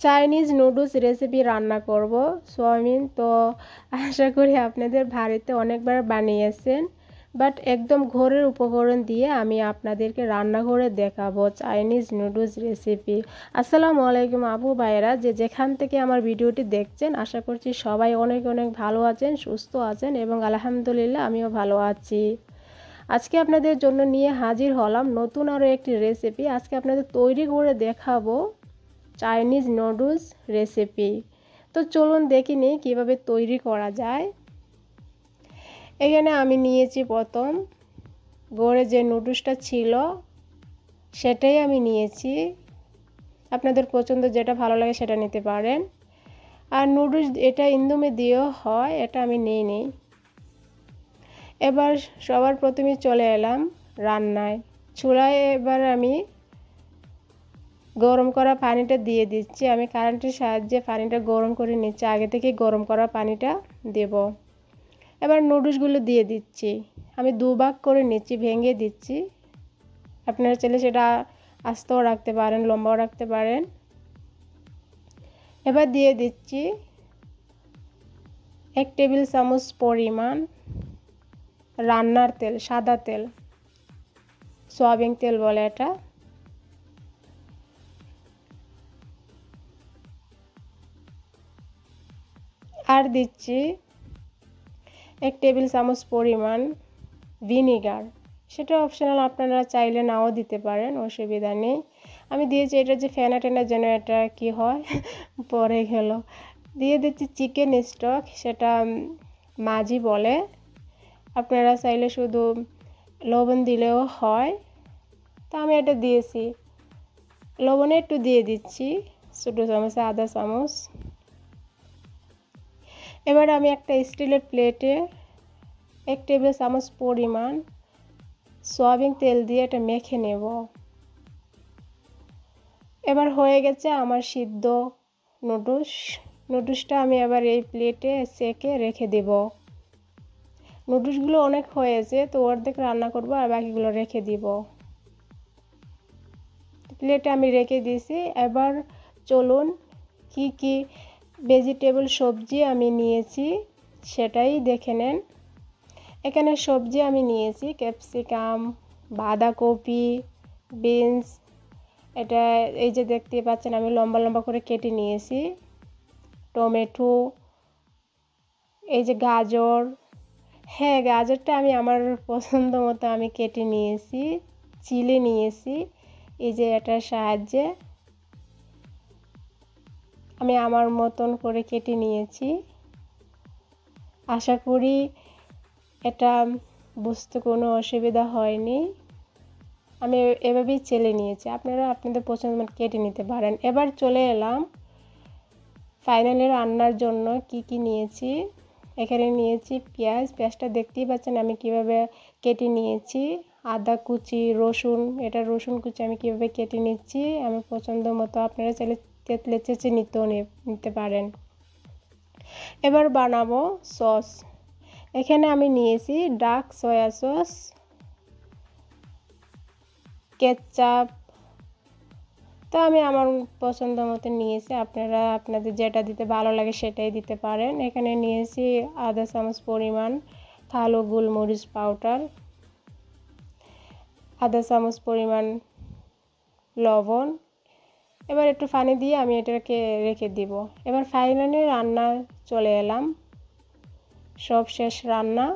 Chinese noodles recipe রান্না করব soybean. তো আশা করি আপনাদের বাড়িতে অনেকবার বানিয়েছেন, বাট একদম ঘরের উপকরণ দিয়ে আমি আপনাদেরকে রান্না করে দেখাবো চাইনিজ নুডলস রেসিপি। আসসালামু আলাইকুম আপু ভাইয়েরা, যে যেখান থেকে আমার ভিডিওটি দেখছেন, আশা করছি সবাই অনেক অনেক ভালো আছেন, সুস্থ আছেন এবং আলহামদুলিল্লাহ আমিও ভালো আছি। আজকে আপনাদের জন্য নিয়ে হাজির হলাম নতুন আরও একটি রেসিপি। আজকে আপনাদের তৈরি করে দেখাবো চাইনিজ নুডলস রেসিপি। তো চলুন দেখি নিই কীভাবে তৈরি করা যায়। এখানে আমি নিয়েছি প্রথম ঘরে যে নুডলসটা ছিল সেটাই আমি নিয়েছি। আপনাদের পছন্দ যেটা ভালো লাগে সেটা নিতে পারেন। আর নুডলস এটা ইন্দোমে দিয়েও হয়, এটা আমি নিইনি। এবার সবার প্রথমে চলে এলাম রান্নায়। চুলায় এবার আমি গরম করা পানিটা দিয়ে দিচ্ছি। আমি কারেন্টের সাহায্যে পানিটা গরম করে নিচ্ছি, আগে থেকে গরম করা পানিটা দেব। এবার নুডলসগুলো দিয়ে দিচ্ছি। আমি দুভাগ করে নিচ্ছি, ভেঙে দিচ্ছি। আপনারা চাইলে সেটা আস্তেও রাখতে পারেন, লম্বাও রাখতে পারেন। এবার দিয়ে দিচ্ছি 1 টেবিল চামচ পরিমাণ রান্নার তেল, সাদা তেল, সয়াবিন তেল বলে এটা। আর দিচ্ছি 1 টেবিল চামচ পরিমাণ ভিনিগার। সেটা অপশনাল, আপনারা চাইলে নাও দিতে পারেন, অসুবিধা নেই। আমি দিয়েছি এটা যে ফেনা টেনা যেন এটা কি হয় পরে গেল। দিয়ে দিচ্ছি চিকেন স্টক, সেটা মাজি বলে। আপনারা চাইলে শুধু লবণ দিলেও হয়। তা আমি এটা দিয়েছি, লবণে একটু দিয়ে দিচ্ছি ছোটো চামচে আধা চামচ। এবার আমি একটা স্টিলের প্লেটে 1 টেবিল চামচ পরিমাণ সয়াবিন তেল দিয়ে এটা মেখে নেব। এবার হয়ে গেছে আমার সিদ্ধ নুডলসটা আমি এবার এই প্লেটে সেকে রেখে দেব। নুডলসগুলো অনেক হয়েছে, তো অর্ধেক রান্না করব আর বাকিগুলো রেখে দিব। প্লেটে আমি রেখে দিয়েছি। এবার চলুন কি কি ভেজিটেবল সবজি আমি নিয়েছি সেটাই দেখে নেন। এখানে সবজি আমি নিয়েছি ক্যাপসিকাম, বাঁধাকপি, বিনস, এটা এই যে দেখতে পাচ্ছেন আমি লম্বা লম্বা করে কেটে নিয়েছি। টমেটো, এই যে গাজর, হ্যাঁ গাজরটা আমি আমার পছন্দ মতো আমি কেটে নিয়েছি। চিলি নিয়েছি, এই যে এটার সাহায্যে আমি আমার মতন করে কেটে নিয়েছি। আশা করি এটা বুঝতে কোনো অসুবিধা হয়নি। আমি এভাবেই চেলে নিয়েছি, আপনারা আপনাদের পছন্দ মতো কেটে নিতে পারেন। এবার চলে এলাম ফাইনালি রান্নার জন্য কি কি নিয়েছি। এখানে নিয়েছি পেঁয়াজটা দেখতেই পাচ্ছেন আমি কিভাবে কেটে নিয়েছি। আদা কুচি, রসুন, এটা রসুন কুচি আমি কিভাবে কেটে নিচ্ছি আমার পছন্দ মতো। আপনারা চাইলে তেঁতুলে চেঁচে নিতে পারেন। এবার বানাবো সস। এখানে আমি নিয়েছি ডার্ক সয়া সস, কেচাপ, তো আমি আমার পছন্দ মতো নিয়েছি। আপনারা আপনাদের যেটা দিতে ভালো লাগে সেটাই দিতে পারেন। এখানে নিয়েছি আধা চামচ পরিমাণ কালো গোলমরিচ পাউডার, আধা চামচ পরিমাণ লবণ। এবার একটু পানি দিয়ে আমি এটাকে রেখে দিব। এবার ফাইনালি রান্না চলে এলাম, সব শেষ রান্না।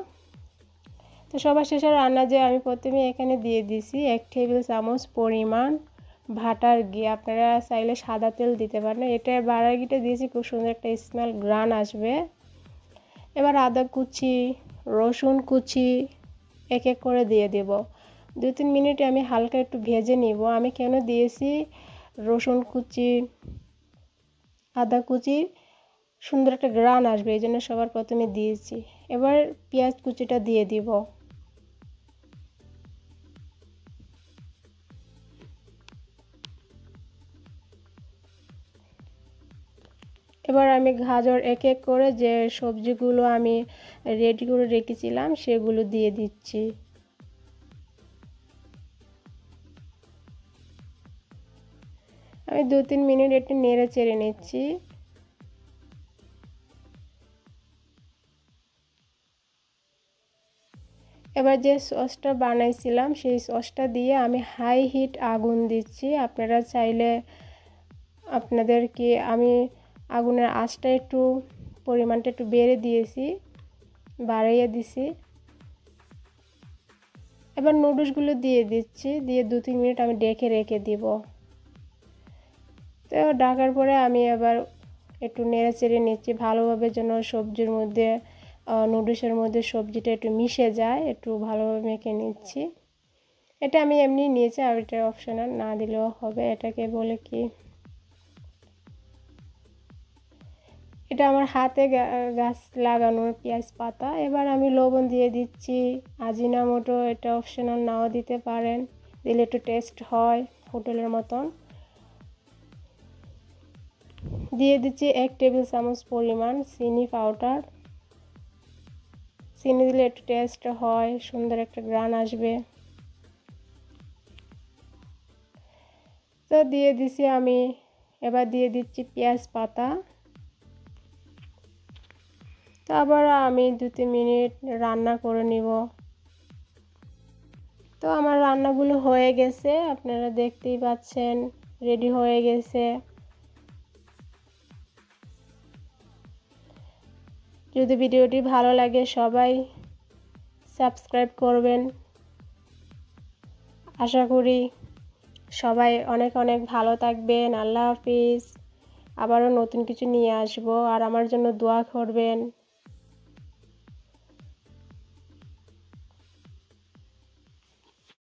তো সবার শেষে রান্না যে আমি প্রথমে এখানে দিয়ে দিছি 1 টেবিল চামচ পরিমাণ বাটার ঘি। আপনারা চাইলে সাদা তেল দিতে পারেন। এটা বাটার ঘিটা দিয়েছি, খুব সুন্দর একটা স্মেল গ্রান আসবে। এবার আদা কুচি, রসুন কুচি এক এক করে দিয়ে দেব। 2-3 মিনিট আমি হালকা একটু ভেজে নিব। আমি কেন দিয়েছি রসুন কুচি, আদা কুচি, সুন্দর একটা গ্রান আসবে এই জন্য সবার প্রথমে দিয়েছি। এবার পেঁয়াজ কুচিটা দিয়ে দিব। এবার আমি গাজর এক এক করে যে সবজিগুলো আমি রেডি করে রেখেছিলাম সেগুলো দিয়ে দিচ্ছি। আমি 2-3 মিনিট একটু নেড়ে চেড়ে নিচ্ছি। এবার যে সসটা বানাইছিলাম সেই সসটা দিয়ে আমি হাই হিট আগুন দিচ্ছি। আপনারা চাইলে আমি আগুনের আঁচটা পরিমাণটা একটু বাড়িয়ে দিছি। এবার নুডলসগুলো দিয়ে দিচ্ছি, দিয়ে 2-3 মিনিট আমি ঢেকে রেখে দিব। তো ঢাকার পরে আমি এবার একটু নেড়ে চেড়ে নিচ্ছি ভালোভাবে, যেন সবজির মধ্যে নুডলসের মধ্যে সবজিটা একটু মিশে যায়। একটু ভালোভাবে মেখে নিচ্ছি। এটা আমি এমনি নিয়েছি, আর এটা অপশনাল, না দিলেও হবে। এটাকে বলে কি, এটা আমার হাতে গাছ লাগানোর পেঁয়াজ পাতা। এবার আমি লবণ দিয়ে দিচ্ছি, আজিনামোটো, এটা অপশনাল, নাও দিতে পারেন, দিলে একটু টেস্ট হয় হোটেলের মতন। দিয়ে দিচ্ছি 1 টেবিল চামচ পরিমাণ চিনি পাউডার। চিনি দিলে একটু টেস্ট হয়, সুন্দর একটা ঘ্রাণ আসবে। তো দিয়ে দিছি আমি, এবার দিয়ে দিচ্ছি পেঁয়াজ পাতা। তো আবার আমি 2-3 মিনিট রান্না করে নিব। তো আমার রান্নাগুলো হয়ে গেছে, আপনারা দেখতেই পাচ্ছেন রেডি হয়ে গেছে। যদি ভিডিওটি ভালো লাগে সবাই সাবস্ক্রাইব করবেন। আশা করি সবাই অনেক অনেক ভালো থাকবেন। আল্লাহ হাফিজ। আবারও নতুন কিছু নিয়ে আসবো, আর আমার জন্য দোয়া করবেন।